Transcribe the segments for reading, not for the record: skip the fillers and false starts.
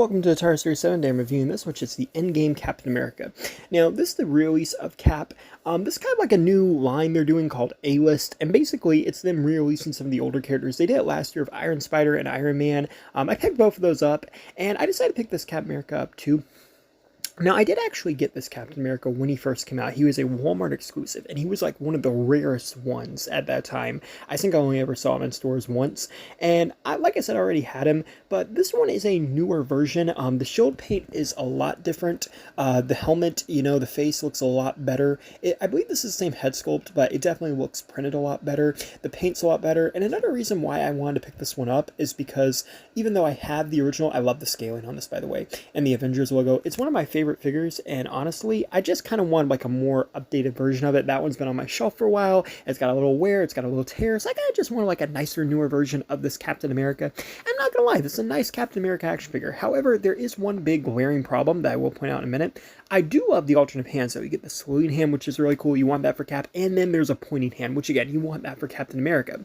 welcome to Atari Series 7 Day. I'm reviewing this, which is the Endgame Captain America. Now, this is the re-release of Cap. This is kind of like a new line they're doing called A-List, and basically it's them re-releasing some of the older characters. They did it last year of Iron Spider and Iron Man. I picked both of those up, and I decided to pick this Captain America up too. Now, I did actually get this Captain America when he first came out. He was a Walmart exclusive, and he was like one of the rarest ones at that time. I think I only ever saw him in stores once, and like I said, I already had him, but this one is a newer version. The shield paint is a lot different. The helmet, the face looks a lot better. I believe this is the same head sculpt, but it definitely looks printed a lot better. The paint's a lot better, and another reason why I wanted to pick this one up is because even though I have the original, I love the scaling on this, by the way, and the Avengers logo. It's one of my favorite figures, and honestly I just kind of want like a more updated version of it. That one's been on my shelf for a while. It's got a little wear, it's got a little tear, so I kind of just want like a nicer, newer version of this Captain America. I'm not gonna lie, this is a nice Captain America action figure. However, there is one big glaring problem that I will point out in a minute. I do love the alternate hand, so you get the saluting hand, which is really cool. You want that for Cap, and then there's a pointing hand, which again, you want that for Captain America.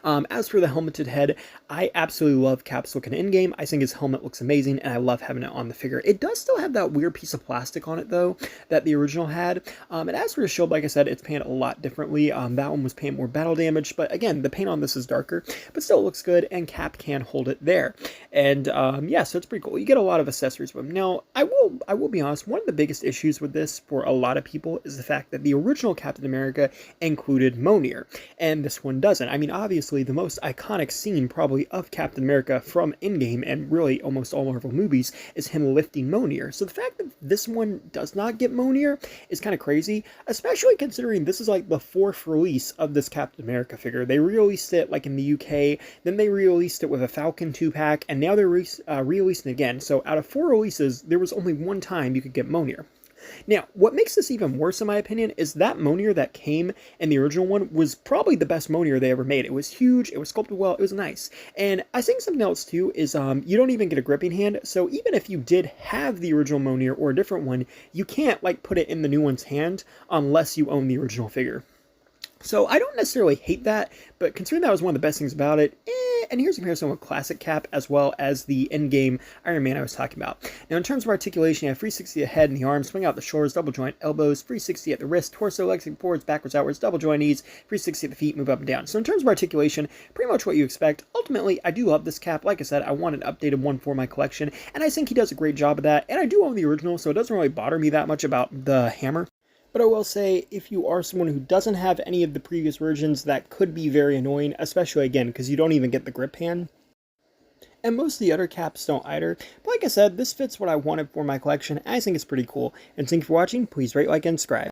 As for the helmeted head, I absolutely love Cap's look in Endgame. I think his helmet looks amazing, and I love having it on the figure. It does still have that weird piece of plastic on it, though, that the original had. And as for the shield, like I said, it's painted a lot differently. That one was painted more battle damage, but again, the paint on this is darker, but still looks good, and Cap can hold it there. And yeah, so it's pretty cool. You get a lot of accessories with them. Now, I will be honest, one of the biggest issues with this for a lot of people is the fact that the original Captain America included Mjolnir, and this one doesn't. I mean, obviously, the most iconic scene probably of Captain America from Endgame and really almost all Marvel movies is him lifting Mjolnir. So the fact that this one does not get Mjolnir is kind of crazy, especially considering this is like the fourth release of this Captain America figure. They re-released it like in the UK, then they re-released it with a Falcon 2-pack, and now they're re-releasing it again. So out of 4 releases, there was only one time you could get Mjolnir. Now, what makes this even worse, in my opinion, is that Mjolnir that came in the original one was probably the best Mjolnir they ever made. It was huge, it was sculpted well, it was nice. And I think something else, too, is you don't even get a gripping hand, so even if you did have the original Mjolnir or a different one, you can't, like, put it in the new one's hand unless you own the original figure. So I don't necessarily hate that, but considering that was one of the best things about it, and here's a comparison with Classic Cap as well as the Endgame Iron Man I was talking about. Now in terms of articulation, you have 360 at the head and the arms, swing out the shoulders, double joint elbows, 360 at the wrist, torso, legs forwards, backwards, outwards, double joint knees, 360 at the feet, move up and down. So in terms of articulation, pretty much what you expect. Ultimately, I do love this Cap. Like I said, I want an updated one for my collection, and I think he does a great job of that, and I do own the original, so it doesn't really bother me that much about the hammer. But I will say, if you are someone who doesn't have any of the previous versions, that could be very annoying, especially, again, because you don't even get the grip hand. And most of the other caps don't either. But like I said, this fits what I wanted for my collection, and I think it's pretty cool. And thank you for watching. Please rate, like, and subscribe.